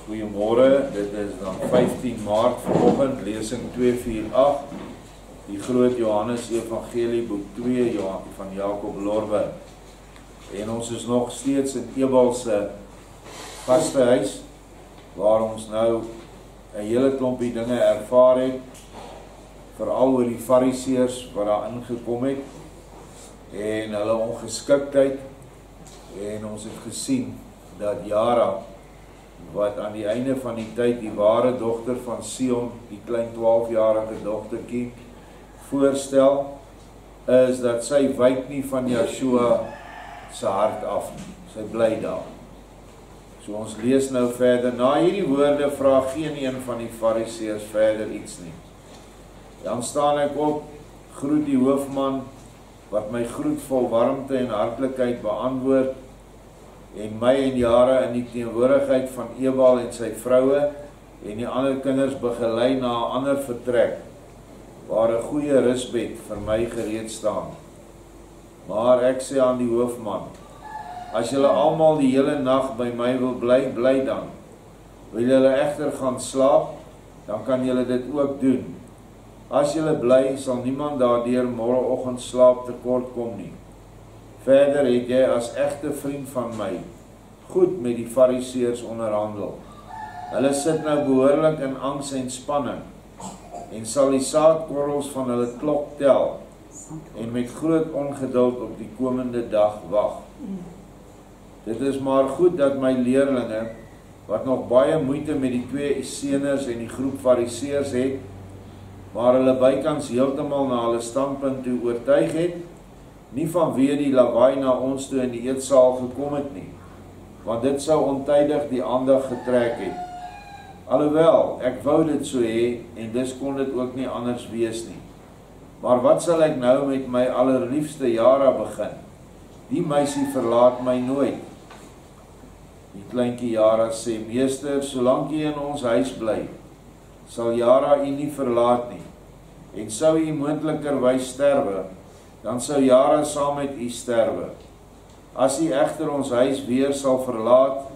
Goeiemôre, dit is dan 15 Maart vanoggend, lesing 248, die groot Johannes Evangelie, boek 2 van Jacob Lorbe. En ons is nog steeds in Ebalse gastehuis, waar ons nou 'n hele klompie dinge ervaar het, veral oor die Fariseërs wat daar ingekom het, en hulle ongeskiktheid, en ons het gesien dat Jara, wat aan die einde van die tyd die ware dogter van Sion, die klein 12-jarige dogtertjie, voorstel, is dat sy wyk nie van Yeshua se hart af nie. Sy bly daar. So ons lees nou verder. Na hierdie woorde vra geen een van die Fariseërs verder iets nie. Dan staan ek op, groet die hoofman, wat my groet vol warmte en hartlikheid beantwoord, en my en Jara in die teenwoordigheid van Ebal en sy vroue en die ander kinders begelei na 'n ander vertrek, waar 'n goeie rusbed vir my gereed staan. Maar ek sê aan die hoofman, as julle almal die hele nag by my wil bly, bly dan. Wil julle egter gaan slaap, dan kan julle dit ook doen. As julle bly, sal niemand daardeur môreoggend slaap tekort kom nie. Verder het jy as egte vriend van my goed met die Fariseërs onderhandel. Hulle sit nou behoorlik in angs en spanning en sal die saadkorrels van hulle klok tel en met groot ongeduld op die komende dag wag. Dit is maar goed dat my leerlinge, wat nog baie moeite met die twee Esseners en die groep Fariseërs het, maar hulle bykans heeltemal na hulle standpunt toe oortuig het, nie vanweë die lawaai na ons toe in die eetsaal gekom het nie, want dit sou ontydig die aandag getrek het. Alhoewel, ek wou dit so hê, en dus kon dit ook nie anders wees nie. Maar wat sal ek nou met my allerliefste Jara begin? Die meisie verlaat my nooit. Die kleintjie Jara sê, meester, solank jy in ons huis bly, sal Jara u nie verlaat nie, en sou u moontlikerwys sterwe, dan sou Jara saam met u sterwe. As u egter ons huis weer sal verlaat,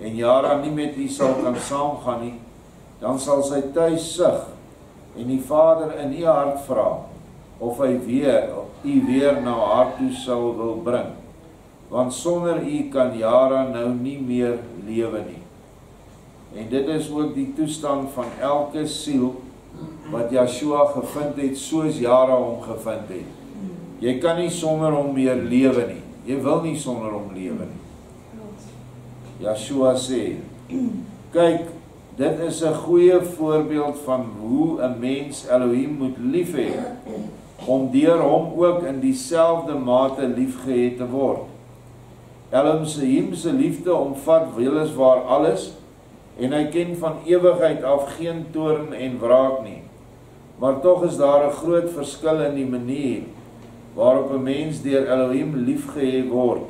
en Jara nie met u sal kan saamgaan nie, dan sal sy tuis sug, en die Vader in u hart vra, of hy u weer na haar toe sal wil bring. Want sonder u kan Jara nou nie meer lewe nie. En dit is ook die toestand van elke siel, wat Yeshua gevind het, soos Jara hom gevind het. Jy kan nie sonder hom meer lewe nie. Jy wil nie sonder hom lewe nie. Yeshua sê, kyk, dit is 'n goeie voorbeeld van hoe 'n mens Elohim moet lief hê, om deur hom ook in dieselfde mate liefgehet te word. Elohim se liefde omvat weliswaar alles, en hy ken van ewigheid af geen toorn en wraak nie. Maar tog is daar 'n groot verskil in die manier waarop 'n mens deur Elohim liefgehê word.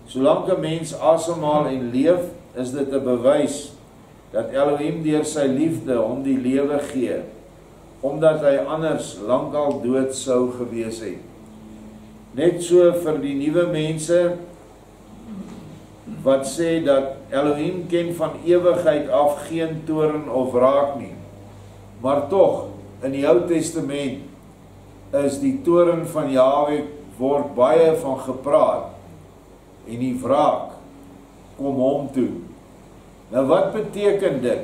Solank 'n mens asemhaal en leef, is dit 'n bewys dat Elohim deur sy liefde hom die lewe gee, omdat hy anders lankal dood sou gewees het. Net so vir die nuwe mense wat sê dat Elohim ken van ewigheid af geen toorn of wraak nie. Maar tog, in die Ou Testament is die toorn van Jahwe word baie van gepraat, en die wraak kom hom toe. Nou wat beteken dit?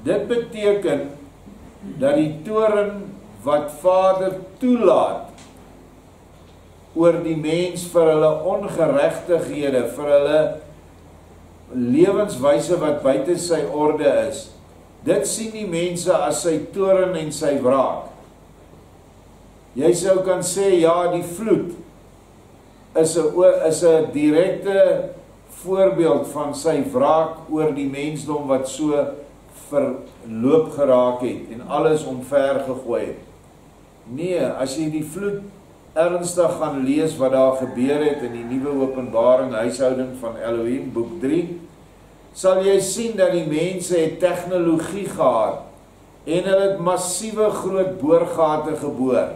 Dit beteken dat die toorn wat Vader toelaat oor die mens vir hulle ongeregtighede, vir hulle lewenswyse wat buite sy orde is, dit sien die mense as sy toorn en sy wraak. Jy sou kan sê, ja, die vloed is 'n direkte voorbeeld van sy wraak oor die mensdom wat so verloop geraak het en alles omver gegooi het. Nee, as jy die vloed ernstig gaan lees wat daar gebeur het in die nuwe Openbaring, huishouding van Elohim, boek 3, sal jy sien dat die mense het tegnologie gehad en hulle het massiewe groot boorgate geboor,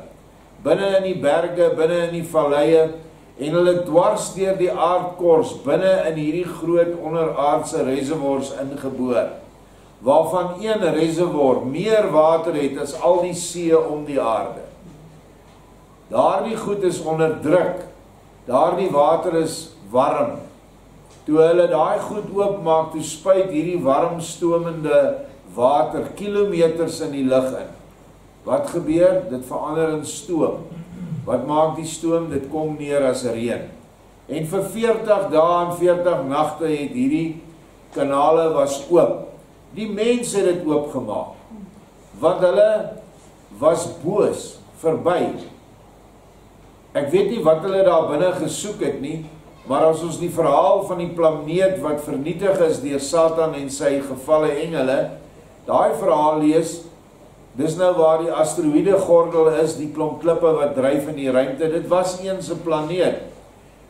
binne in die berge, binne in die valleie, en hulle dwars deur die aardkors binne in hierdie groot onderaardse reservoirs ingeboor. waarvan een reservoir meer water het as al die see om die aarde. Daardie goed is onder druk, daardie water is warm. Toe hulle daai goed oopmaak, toe spuit hierdie warm stomende water kilometers in die lug in. Wat gebeur? Dit verander in stoom. Wat maak die stoom? Dit kom neer as reën. En vir 40 dae en 40 nagte het hierdie kanale was oop. Die mense het dit oopgemaak, want hulle was boos, verby. Ek weet nie wat hulle daar binne gesoek het nie, maar as ons die verhaal van die planeet wat vernietig is deur Satan en sy gevalle engele, daai verhaal lees, dis nou waar die asteroïde gordel is, die klomp klippe wat dryf in die ruimte, dit was eens 'n planeet.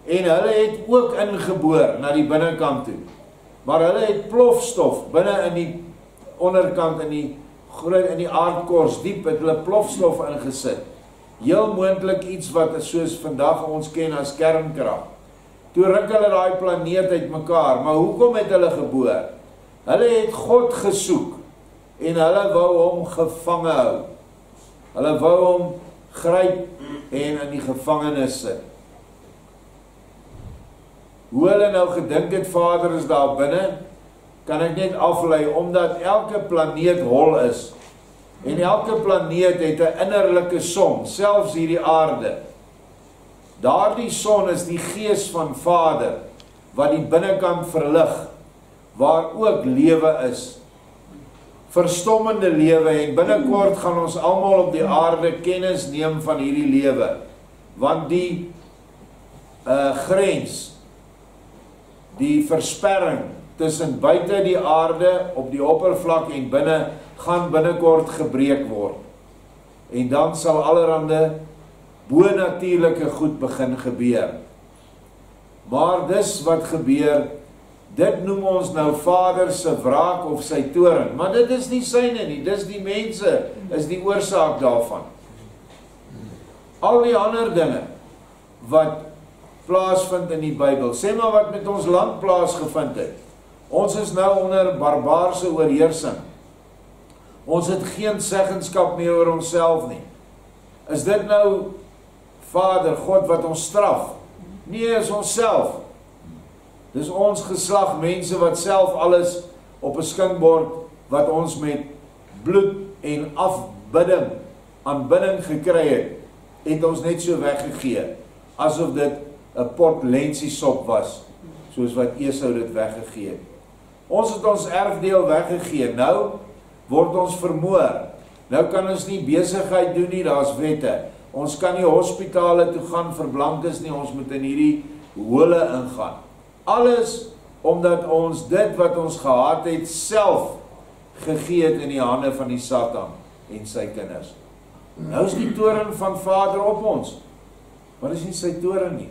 En hulle het ook ingeboor na die binnekant toe. Maar hulle het plofstof binne in die onderkant in die aardkors diep het hulle plofstof ingesit. Heel moontlik iets wat soos vandag ons ken as kernkrag. Toe ruk hulle daai planeet uitmekaar, maar hoekom het hulle geboor? Hulle het God gesoek en hulle wou hom gevange hou. Hulle wou hom gryp en in die gevangenis sit. Hoe hulle nou gedink het Vader is daar binne, kan ek net aflei, omdat elke planeet hol is, en elke planeet het 'n innerlike son, selfs hierdie aarde. Daardie son is die gees van Vader, wat die binnekant verlig, waar ook lewe is. Verstommende lewe, en binnekort gaan ons almal op die aarde kennis neem van hierdie lewe, want die grens, die versperring tussen buite die aarde op die oppervlak en binne gaan binnekort gebreek word. En dan sal allerhande bonatuurlike goed begin gebeur. Maar dis wat gebeur, dit noem ons nou Vader se wraak of sy toorn, maar dit is nie syne nie, dis die mense is die oorsaak daarvan. Al die ander dinge wat plaasvind in die Bybel, sê maar wat met ons land plaasgevind het. Ons is nou onder barbaarse oorheersing. Ons het geen seggenskap meer oor onsself nie. Is dit nou Vader, God wat ons straf? Nee, is ons self. Dis ons geslag mense wat self alles op 'n skinkbord wat ons met bloed en afbidding, aanbidding gekry het ons net so weggegee, asof dit 'n pot lensiesop was, soos wat Esau dit weggegee het. Ons het ons erfdeel weggegee, nou word ons vermoor. Nou kan ons nie besigheid doen nie, daar's wette. Ons kan nie hospitale toe gaan vir blankes nie, ons moet in hierdie hole ingaan. Alles omdat ons dit wat ons gehad het, self gegee het in die hande van die Satan en sy kinders. Nou is die toorn van Vader op ons, maar dis nie sy toorn nie.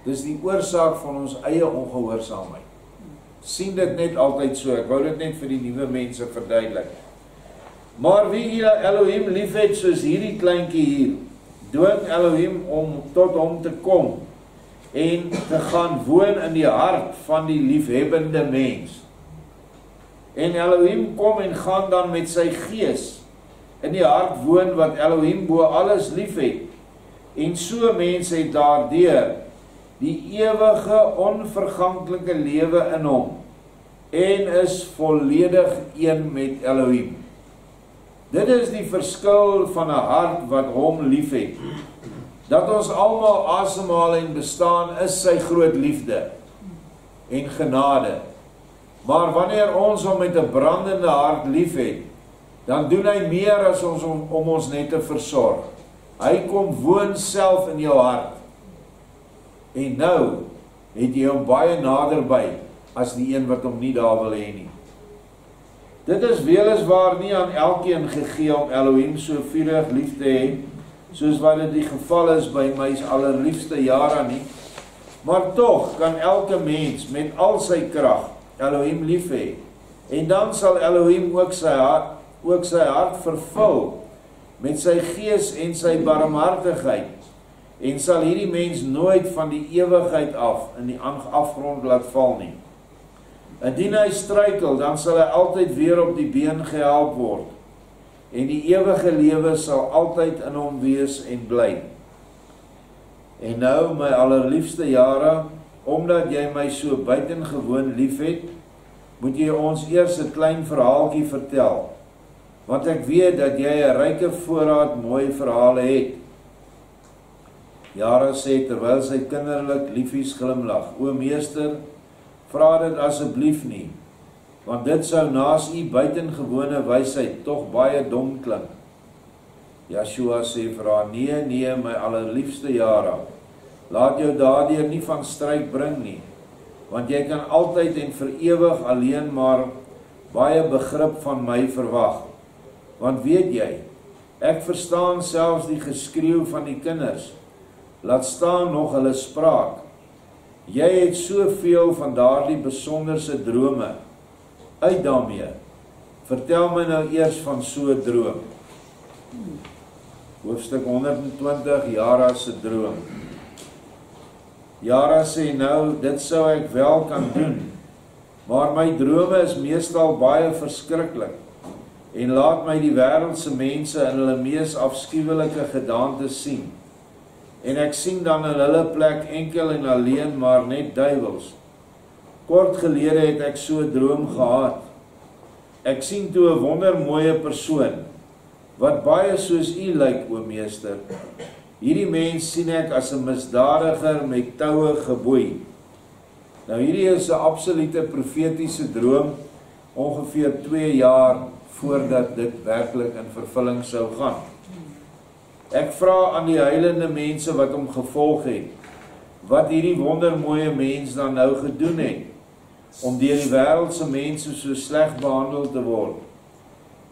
Dis die oorsaak van ons eie ongehoorsaamheid. Sien dit net altyd so, ek wou dit net vir die nuwe mense verduidelik. Maar wie Elohim liefhet soos hierdie kleintjie hier, dwing Elohim om tot hom te kom en te gaan woon in die hart van die liefhebbende mens. En Elohim kom en gaan dan met sy gees in die hart woon wat Elohim bo alles liefhet. En so mense het daardeur die ewige onverganklike lewe in hom en is volledig een met Elohim. Dit is die verskil van 'n hart wat hom liefhet. Dat ons almal asemhaal en bestaan is sy groot liefde en genade. Maar wanneer ons hom met 'n brandende hart liefhet, dan doen hy meer as ons om ons net te versorg. Hy kom woon self in jou hart. En nou het jy hom baie naderby as die een wat hom nie daar wil hê nie. Dit is weliswaar nie aan elkeen gegee om Elohim so vurig lief te hê, soos wat dit die geval is by my allerliefste Jara nie, maar tog kan elke mens met al sy krag Elohim lief hê, en dan sal Elohim ook sy hart vervul met sy gees en sy barmhartigheid, en sal hierdie mens nooit van die ewigheid af in die afgrond laat val nie. Indien hy struikel, dan sal hy altyd weer op die been gehelp word, en die ewige lewe sal altyd in hom wees en bly. En nou, my allerliefste Jara, omdat jy my so buitengewoon lief het, moet jy ons eers 'n klein verhaaltjie vertel, want ek weet dat jy 'n ryke voorraad mooi verhale het. Jara sê terwyl sy kinderlik liefies glimlag, o meester, vra dit asseblief nie, want dit sou naas u buitengewone wysheid tog baie dom klink. Yeshua sê vir haar, nee, my allerliefste Jara, laat jou daardeur nie van stryk bring nie, want jy kan altyd en vir ewig alleen maar baie begrip van my verwag. Want weet jy, ek verstaan selfs die geskreeu van die kinders, laat staan nog hulle spraak. Jy het soveel van daardie besonderse drome. Uit daarmee, vertel my nou eers van so 'n droom. Hoofstuk 120, Jara se droom. Jara sê nou, dit sou ek wel kan doen, maar my drome is meestal baie verskriklik, en laat my die wêreldse mense in hulle mees afskuwelike gedaantes sien. En ek sien dan in hulle plek enkel en alleen maar net duiwels. Kort gelede het ek so 'n droom gehad. Ek sien toe 'n wondermooie persoon, wat baie soos u lyk, o meester. Hierdie mens sien ek as 'n misdadiger met toue geboei. Nou hierdie is 'n absolute profetiese droom, ongeveer 2 jaar voordat dit werklik in vervulling sou gaan. Ek vra aan die heilende mense wat hom gevolg het, wat hierdie wondermooie mens dan nou gedoen het, om deur die wêreldse mense so sleg behandel te word.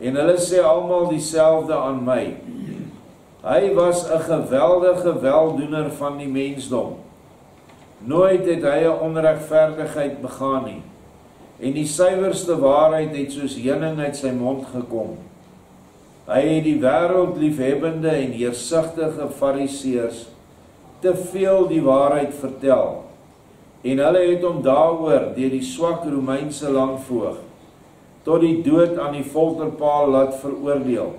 En hulle sê almal dieselfde aan my. Hy was 'n geweldige weldoener van die mensdom. Nooit het hy 'n onregverdigheid begaan nie, en die suiwerste waarheid het soos heuning uit sy mond gekom. Hy het die wêreldliefhebbende en heersigtige fariseërs te veel die waarheid vertel, en hulle het hom daaroor deur die swak Romeinse landvoog tot die dood aan die folterpaal laat veroordeel.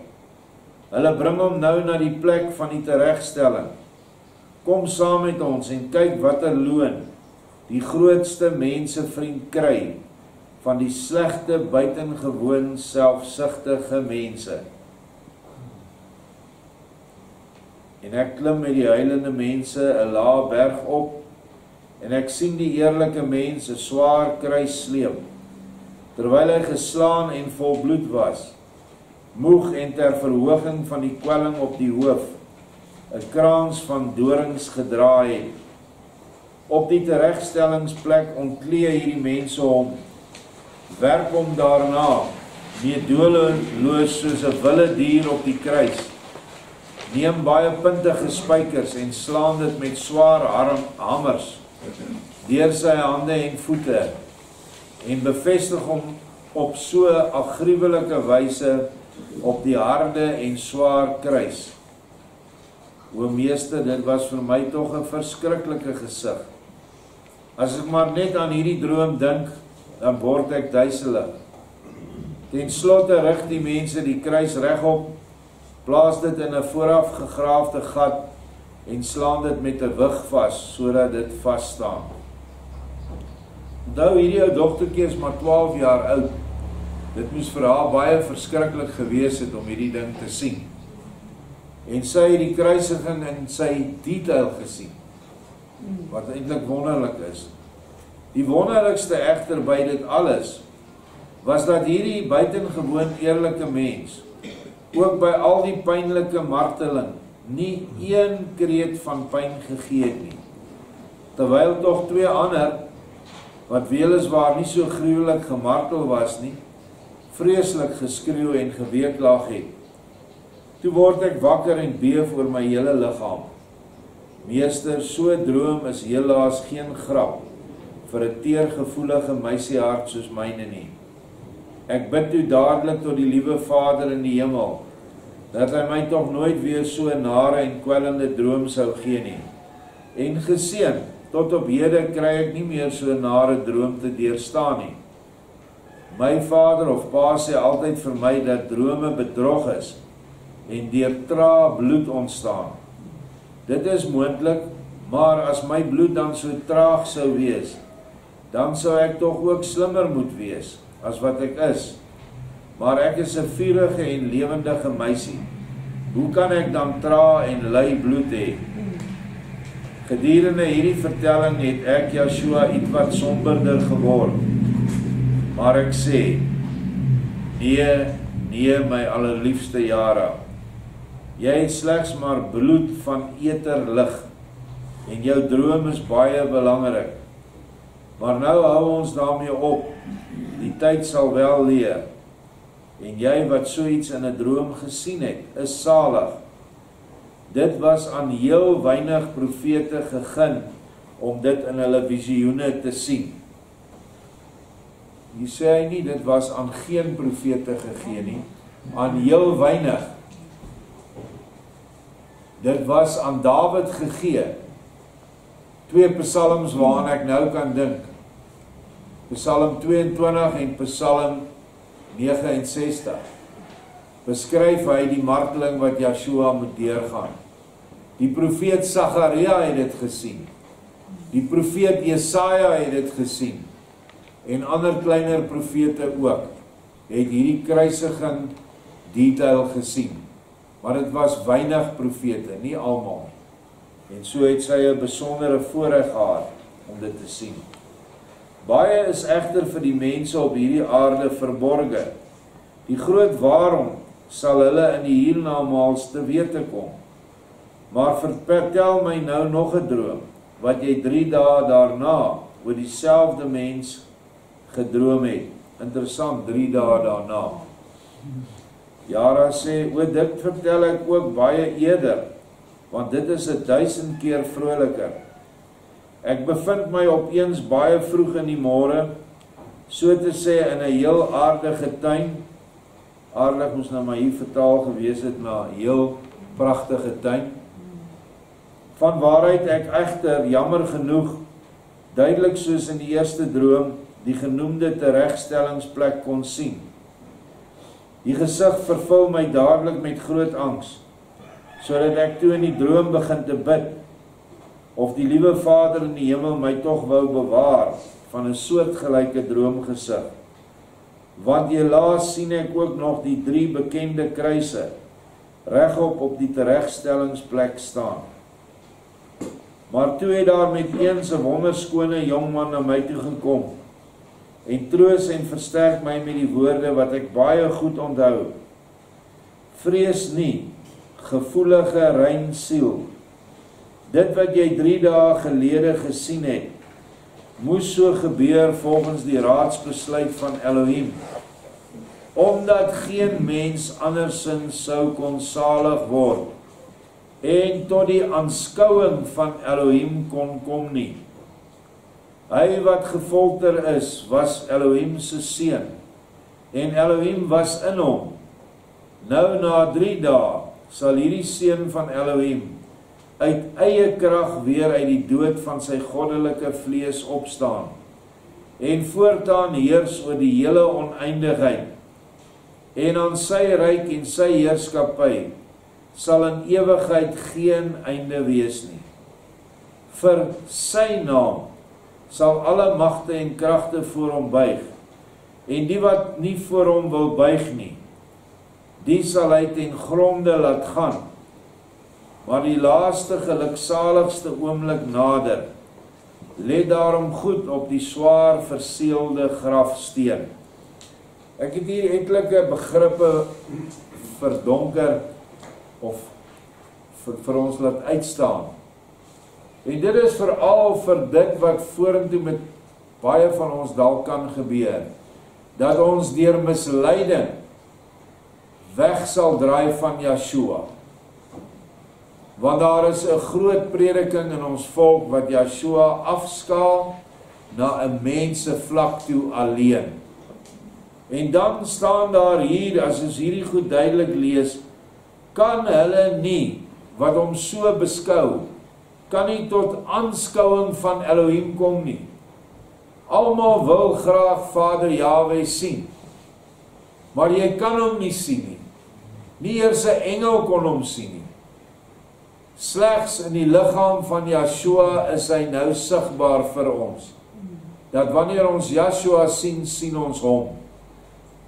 Hulle bring hom nou na die plek van die teregstelling. Kom saam met ons en kyk watter loon die grootste mensevriend kry van die slegte, buitengewoon selfsugtige mense. En ek klim met die heilende mense 'n lae berg op, en ek sien die eerlike mens 'n swaar kruis sleep, terwyl hy geslaan en vol bloed was, moeg en ter verhoging van die kwelling op die hoof, 'n krans van dorings gedra het. Op die teregstellingsplek ontklee hierdie mense hom, werp hom daarna, meedogenloos soos 'n wilde dier op die kruis, neem baie puntige spykers en slaan dit met swaar hamers deur sy hande en voete, en bevestig hom op so 'n afgruwelike wyse op die harde en swaar kruis. O meester, dit was vir my tog 'n verskriklike gesig. As ek maar net aan hierdie droom dink, dan word ek duiselig. Ten slotte rig die mense die kruis regop, plaas dit in 'n vooraf gegraafde gat en slaan dit met 'n wig vas, sodat dit vas staan. Onthou, hierdie ou dogtertjie is maar 12 jaar oud. Dit moes vir haar baie verskriklik gewees het om hierdie ding te sien. En sy het die kruisiging in sy detail gesien, wat eintlik wonderlik is. Die wonderlikste egter by dit alles, was dat hierdie buitengewoon eerlike mens, ook by al die pynlike marteling, nie een kreet van pyn gegee het nie. Terwyl tog 2 ander, wat weliswaar nie so gruwelik gemartel was nie, vreeslik geskreeu en geweeklag het. Toe word ek wakker en beef oor my hele liggaam. Meester, so 'n droom is helaas geen grap vir 'n teergevoelige meisiehart soos myne nie. Ek bid toe dadelik tot die liewe Vader in die hemel, dat hy my tog nooit weer so 'n nare en kwellende droom sou gee nie. En geseën, tot op hede kry ek nie meer so 'n nare droom te deurstaan nie. My vader of pa sê altyd vir my dat drome bedrog is en deur trae bloed ontstaan. Dit is moontlik, maar as my bloed dan so traag sou wees, dan sou ek tog ook slimmer moet wees as wat ek is. Maar ek is 'n vurige en lewendige meisie. Hoe kan ek dan traag en lui bloed hê? Gedurende hierdie vertelling het ek Joshua ietwat somberder geword. Maar ek sê, nee my allerliefste Jara. Jy het slegs maar bloed van eterlig en jou droom is baie belangrik. Maar nou hou ons daarmee op. Die tyd sal wel leer. En jy wat so iets in 'n droom gesien het, is salig. Dit was aan heel weinig profete gegeen om dit in hulle visioene te sien. Hier sê hy nie, dit was aan geen profete gegee nie, aan heel weinig. Dit was aan Dawid gegee. 2 psalms waaraan ek nou kan dink. Psalm 22 en Psalm 69. Beskryf hy die marteling wat Joshua moet deurgaan. Die profeet Sagaria het dit gesien. Die profeet Jesaja het dit gesien. En ander kleiner profete ook, het hierdie kruisiging detail gesien. Maar dit was weinig profete, nie almal. En so het sy 'n besondere voorreg gehad om dit te sien. Baie is egter vir die mense op hierdie aarde verborge. Die groot waarom sal hulle in die hiernamaals te wete kom. Maar vertel my nou nog 'n droom, wat jy 3 dae daarna oor dieselfde mens gedroom het. Interessant, 3 dae daarna. Jara sê, dit vertel ek ook baie eerder, want dit is 1000 keer vroliker. Ek bevind my opeens baie vroeg in die môre, so te sê in 'n heel aardige tuin. Aardig moes nou maar hier vertaal gewees het na 'n heel pragtige tuin. Van waaruit ek egter, jammer genoeg, duidelik soos in die eerste droom, die genoemde teregstellingsplek kon sien. Die gesig vervul my dadelik met groot angs, sodat ek toe in die droom begin te bid, of die liewe Vader in die hemel my tog wou bewaar van 'n soortgelyke droomgesig. Want helaas sien ek ook nog die 3 bekende kruise regop op die teregstellingsplek staan. Maar toe het daar met eens 'n wonderskone jongman na my toe gekom en troos en versterk my met die woorde wat ek baie goed onthou. Vrees nie, gevoelige rein siel. Dit wat jy 3 dae gelede gesien het, moes so gebeur volgens die raadsbesluit van Elohim, omdat geen mens andersins sou kon salig word en tot die aanskouing van Elohim kon kom nie. Hy wat gefolter is, was Elohim se seun, en Elohim was in hom. Nou na 3 dae sal hierdie seun van Elohim uit eie krag weer uit die dood van sy goddelike vlees opstaan, en voortaan heers oor die hele oneindigheid, en aan sy ryk en sy heerskappy sal in ewigheid geen einde wees nie. Vir sy naam sal alle magte en kragte voor hom buig, en die wat nie voor hom wil buig nie, die sal hy ten gronde laat gaan. Maar die laaste geluksaligste oomblik nader, let daarom goed op die swaar verseelde grafsteen. Ek het hier etlike begrippe verdonker, of vir ons laat uitstaan. En dit is veral vir dit wat vorentoe met baie van ons dalk kan gebeur, dat ons deur misleiding weg sal draai van Joshua. Want daar is 'n groot prediking in ons volk wat Joshua afskaal na 'n mensevlak toe alleen. En dan staan daar hier, as ons hierdie goed duidelik lees, kan hulle nie, wat hom so beskou, kan nie tot aanskouing van Elohim kom nie. Almal wil graag Vader Jahwe sien. maar jy kan hom nie sien nie. Nie eers 'n engel kon hom sien nie. Slegs in die liggaam van Yeshua is hy nou sigbaar vir ons. Dat wanneer ons Yeshua sien, sien ons hom.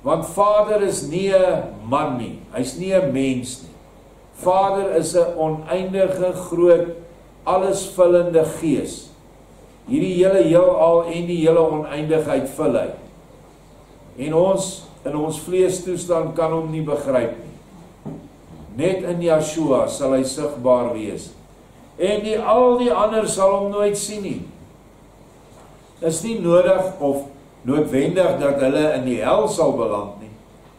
Want Vader is nie 'n man nie, hy's nie 'n mens nie. Vader is 'n oneindige, groot, allesvullende gees. Hierdie hele heelal en die hele oneindigheid vul hy. En ons, in ons vleestoestand, kan hom nie begryp nie. Net in Yeshua sal hy sigbaar wees. En al die ander sal hom nooit sien nie. Is nie nodig of noodwendig dat hulle in die hel sal beland nie,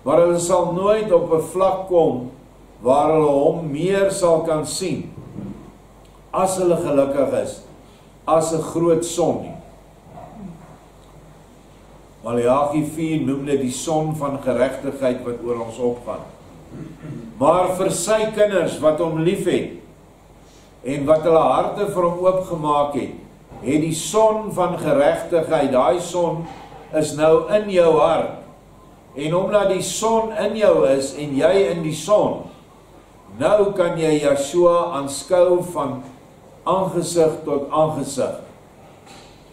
maar hulle sal nooit op 'n vlak kom waar hulle hom meer sal kan sien, as hulle gelukkig is, as 'n groot son nie. Maleagi 4 noem dit die son van geregtigheid wat oor ons opgaan. Maar vir sy kinders wat hom liefhet en wat hulle harte vir hom oopgemaak het, het die son van geregtigheid, daai son is nou in jou hart. En omdat die son in jou is en jy in die son, nou kan jy Yeshua aanskou van aangesig tot aangesig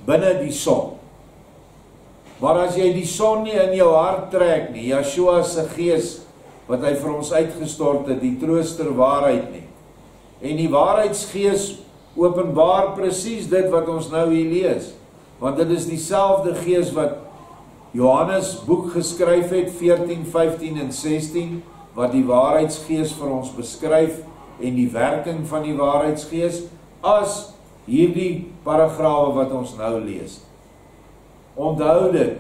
binne die son. Maar as jy die son nie in jou hart trek nie, Yeshua se gees wat hy vir ons uitgestort het, die trooster waarheid nie. En die waarheidsgees openbaar presies dit wat ons nou hier lees. Want dit is dieselfde gees wat Johannes boek geskryf het, 14, 15 en 16, wat die waarheidsgees vir ons beskryf en die werking van die waarheidsgees, as hierdie paragrawe wat ons nou lees. Onthou dit,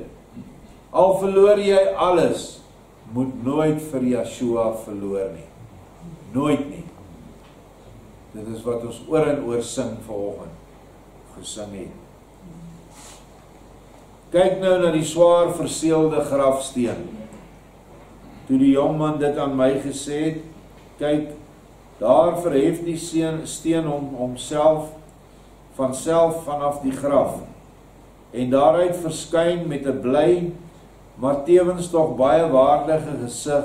al verloor jy alles, moet nooit vir Yeshua verloor nie. Nooit nie. Dit is wat ons oor en oor sing vanoggend, gesing het. Kyk nou na die swaar verseelde grafsteen. Toe die jongman dit aan my gesê het, kyk, daar verhef die steen homself vanself vanaf die graf, en daaruit verskyn met 'n bly, maar tevens tog baie waardige gesig,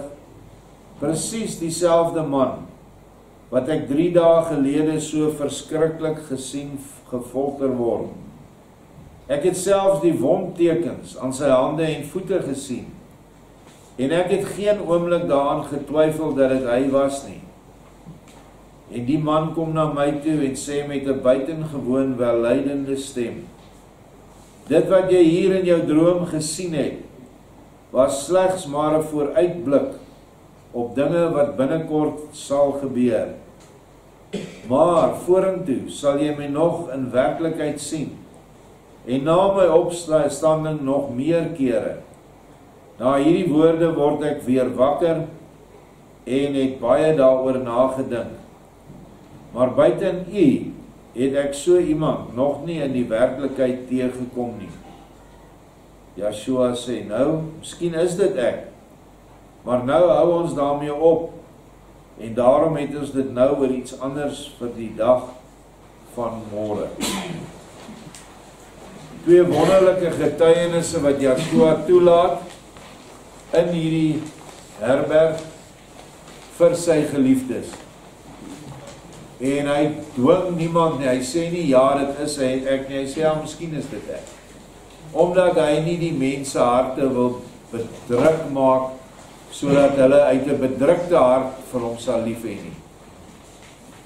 presies dieselfde man, wat ek 3 dae gelede so verskriklik gesien, gefolter word. Ek het selfs die wondtekens aan sy hande en voete gesien, en ek het geen oomblik daaraan getwyfel dat dit hy was nie. En die man kom na my toe en sê met 'n buitengewoon wellydende stem, dit wat jy hier in jou droom gesien het, was slegs maar 'n vooruitblik op dinge wat binnekort sal gebeur. Maar vorentoe sal jy my nog in werklikheid sien, en na my opstanding nog meer kere. Na hierdie woorde word ek weer wakker en het baie daaroor nagedink. Maar buiten u het ek so iemand nog nie in die werklikheid teëgekom nie. Yeshua sê, nou, miskien is dit ek, maar nou hou ons daarmee op, en daarom het ons dit nou oor iets anders vir die dag van môre. 2 wonderlike getuienisse wat Yeshua toelaat in hierdie herberg vir sy geliefdes. En hy dwing niemand nie, hy sê nie, ja, dit is ek nie, hy sê, ja, miskien is dit ek. Omdat hy nie die mense harte wil bedruk maak, sodat hulle uit 'n bedrukte hart vir hom sal lief hê nie.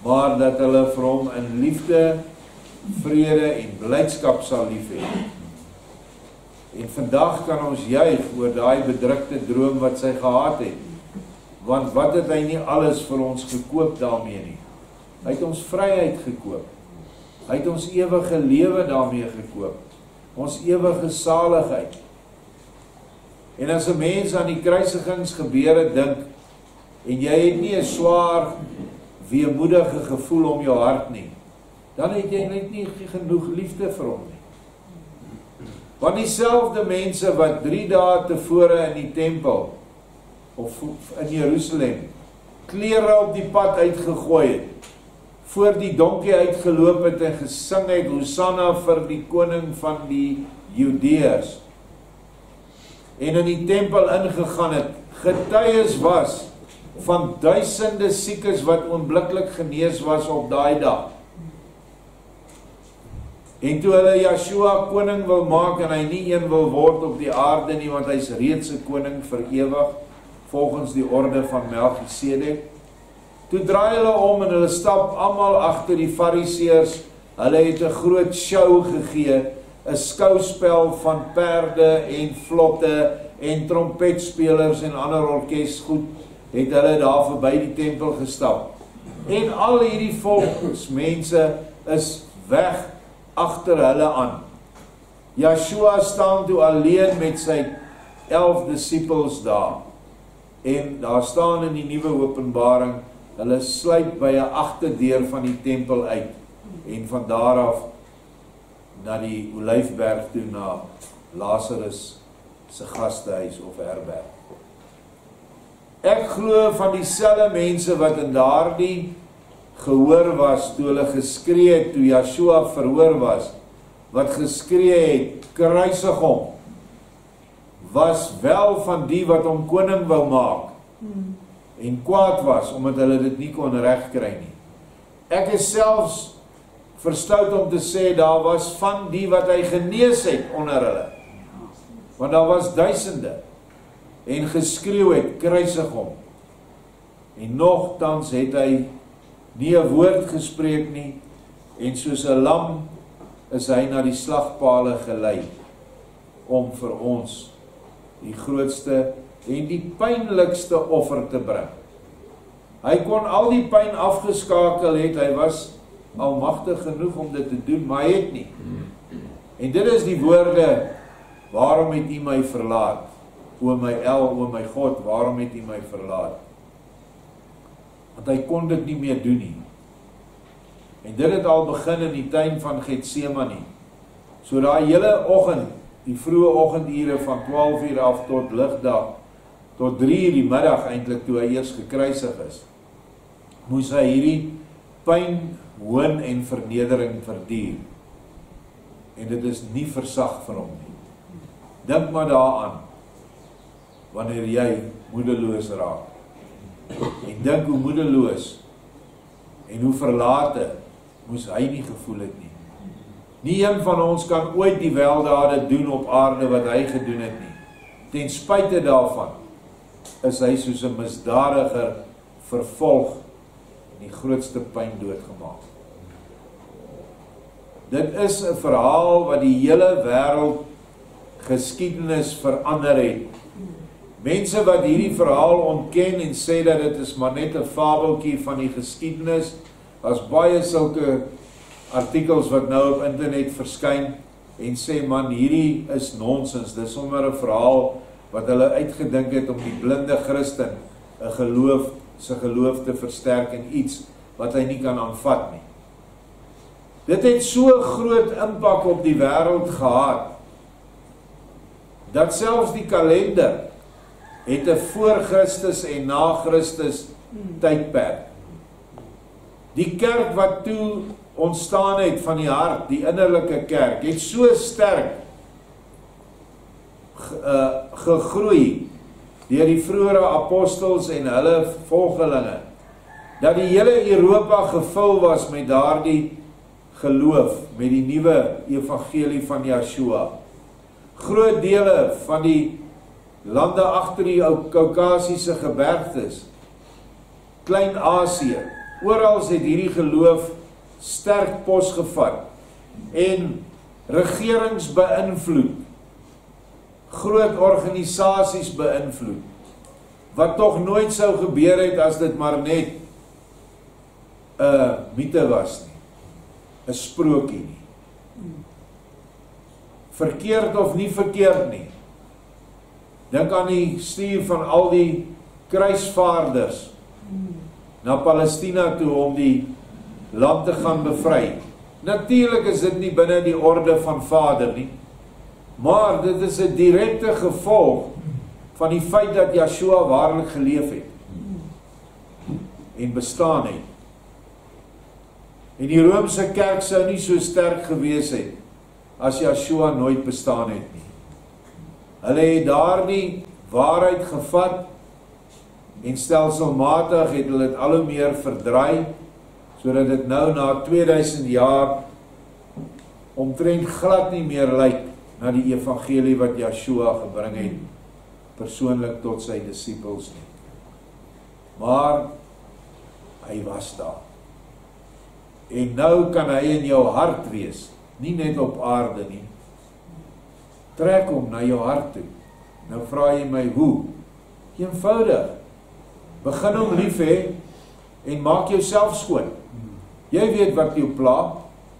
Maar dat hulle vir hom in liefde, vrede en blydskap sal lief hê. En vandag kan ons juig oor daai bedrukte droom wat sy gehad het. Want wat het hy nie alles vir ons gekoop daarmee nie? Hy het ons vryheid gekoop. Hy het ons ewige lewe daarmee gekoop. Ons ewige saligheid. En as 'n mens aan die kruisigingsgebeure dink, en jy het nie 'n swaar, weemoedige gevoel om jou hart nie, dan het jy net nie genoeg liefde vir hom nie. Want dieselfde mense wat 3 dae tevore in die tempel, of in Jerusalem, klere op die pad uitgegooi het, voor die donkie uitgeloop het en gesing het, Hosanna vir die koning van die Judeërs, en in die tempel ingegaan het, getuies was van duisende siekes wat oombliklik genees was op daai dag. En toe hulle Yeshua koning wil maak en hy nie een wil word op die aarde nie, want hy is reeds 'n koning vir ewig, volgens die orde van Melchisedek. Toe draai hulle om en hulle stap almal agter die fariseërs. Hulle het 'n groot show gegee, 'n skouspel van perde en vlotte en trompetspelers en ander orkesgoed, het hulle daar verby die tempel gestap. En al hierdie volksmense is weg agter hulle aan. Yeshua staan toe alleen met sy 11 disippels daar. En daar staan in die nuwe Openbaring, hulle sluip by 'n agterdeur van die tempel uit. En van daar af na die Olyfberg toe, na Lazarus se gastehuis of herberg. Ek glo van dieselfde mense wat in daardie gehoor was, toe hulle geskree het, toe Yeshua verhoor was, wat geskree het, kruisig hom, was wel van die wat hom koning wou maak, en kwaad was, omdat hulle dit nie kon regkry nie. Ek is selfs verstout om te sê, daar was van die wat hy genees het onder hulle, want daar was duisende, en geskreeu het, kruisig hom, en nogtans het hy nie 'n woord gespreek nie, en soos 'n lam is hy na die slagpale gelei, om vir ons die grootste en die pynlikste offer te bring. Hy kon al die pyn afgeskakel het, hy was almagtig genoeg om dit te doen, maar hy het nie. En dit is die woorde, waarom het U my verlaat? O my God, waarom het U my verlaat? Want hy kon dit nie meer doen nie. En dit het al begin in die tuin van Getsemane. So daai hele oggend, die vroeë oggendure van 12 uur af tot ligdag, tot 3 uur die middag eintlik, toe hy eers gekruisig is, moes hy hierdie pyn, hoon en vernedering verduur. En dit is nie versag vir hom nie. Dink maar daaraan, wanneer jy moedeloos raak. En dink hoe moedeloos en hoe verlate moes hy nie gevoel het nie. Nie een van ons kan ooit die weldade doen op aarde wat hy gedoen het nie. Ten spyte daarvan is hy soos 'n misdadiger vervolg en die grootste pyn doodgemaak. Dit is 'n verhaal wat die hele wêreld geskiedenis verander het. Mense wat hierdie verhaal ontken en sê dat dit is maar net 'n fabeltjie van die geskiedenis, as baie sulke artikels wat nou op internet verskyn en sê man, hierdie is nonsens, dis sommer 'n verhaal wat hulle uitgedink het om die blinde Christen 'n geloof te versterk in iets wat hy nie kan aanvat nie. Dit het so groot impak op die wêreld gehad, dat selfs die kalender het 'n voor Christus en na Christus tydperk. Die kerk wat toe ontstaan het van die hart, die innerlike kerk, het so sterk gegroei deur die vroeëre apostels en hulle volgelinge, dat die hele Europa gevul was met daardie geloof, met die nuwe evangelie van Yeshua. Groot dele van die lande agter die Kaukasiese gebergtes, Klein-Asië, oral het hierdie geloof sterk pos gevat en regerings beïnvloed, groot organisasies beïnvloed, wat tog nooit sou gebeur het as dit maar net 'n mite was nie, 'n sprokie nie. Verkeerd of nie verkeerd nie. Dink aan die stuur van al die kruisvaarders na Palestina toe om die land te gaan bevry. Natuurlik is dit nie binne die orde van Vader nie, maar dit is 'n direkte gevolg van die feit dat Yeshua waarlik geleef het en bestaan het. En die Romeinse kerk sou nie so sterk gewees het as Yeshua nooit bestaan het nie. Hulle het daardie waarheid gevat en stelselmatig het hulle dit al hoe meer verdraai, sodat dit nou na 2000 jaar omtrent glad nie meer lyk na die evangelie wat Yeshua gebring het, persoonlik tot sy disippels nie. Maar hy was daar. En nou kan hy in jou hart wees, nie net op aarde nie. Trek hom na jou hart toe. Nou vra jy my hoe? Eenvoudig. Begin hom lief hê en maak jouself skoon. Jy weet wat jou pla,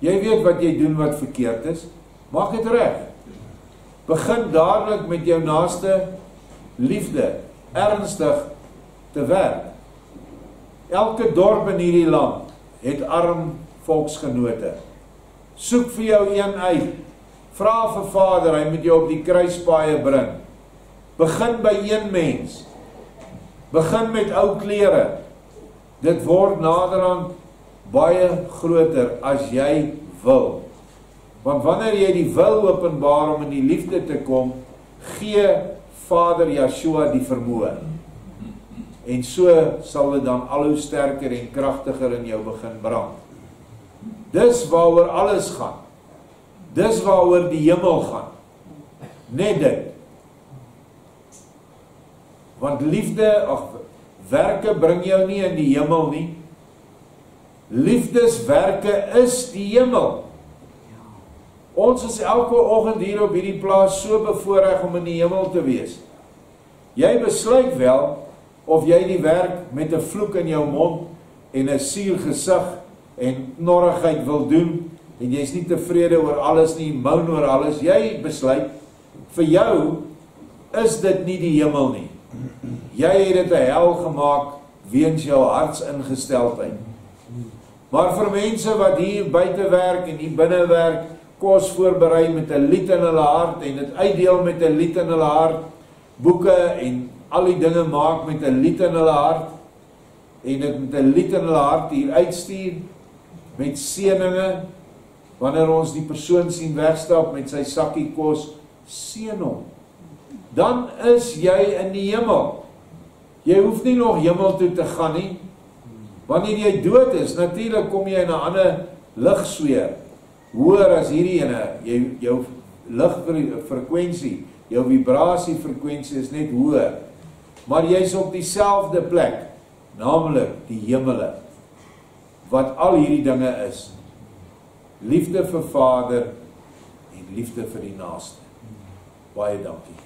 jy weet wat jy doen wat verkeerd is, maak dit reg. Begin dadelik met jou naaste liefde, ernstig te werk. Elke dorp in hierdie land het arm volksgenote. Soek vir jou een uit. Vra vir Vader, hy moet jou op die kruispaaie bring. Begin by een mens. Begin met ou klere. Dit word naderhand baie groter as jy wil. Want wanneer jy die wil openbaar om in die liefde te kom, gee Vader Yeshua die vermoë. En so sal dit dan al hoe sterker en kragtiger in jou begin brand. Dis waaroor alles gaan. Dis waaroor die hemel gaan. Net dit. Want liefde, werke bring jou nie in die hemel nie. Liefdeswerke is die hemel. Ons is elke oggend hier op hierdie plaas so bevoorreg om in die hemel te wees. Jy besluit wel of jy die werk met 'n vloek in jou mond en 'n suur gesig en knorrigheid wil doen, en jy is nie tevrede oor alles nie, moan oor alles. Jy besluit, vir jou is dit nie die hemel nie. Jy het dit 'n hel gemaak weens jou hartsingesteldheid. Maar vir mense wat hier buite werk en hier binne werk, kos voorberei met 'n lied in hulle hart en dit uitdeel met 'n lied in hulle hart, boeke en al die dinge maak met 'n lied in hulle hart en dit met 'n lied in hulle hart hier uitstuur met seëninge. Wanneer ons die persoon sien wegstap met sy sakkie kos, seën hom. Dan is jy in die hemel. Jy hoef nie nog hemel toe te gaan nie. Wanneer jy dood is, natuurlik kom jy in 'n ander ligsfeer, hoër as hierdie ene. Jou ligfrekwensie, jou vibrasiefrekwensie is net hoër. Maar jy is op dieselfde plek, naamlik die hemele, wat al hierdie dinge is. Liefde vir Vader en liefde vir die naaste. Baie dankie.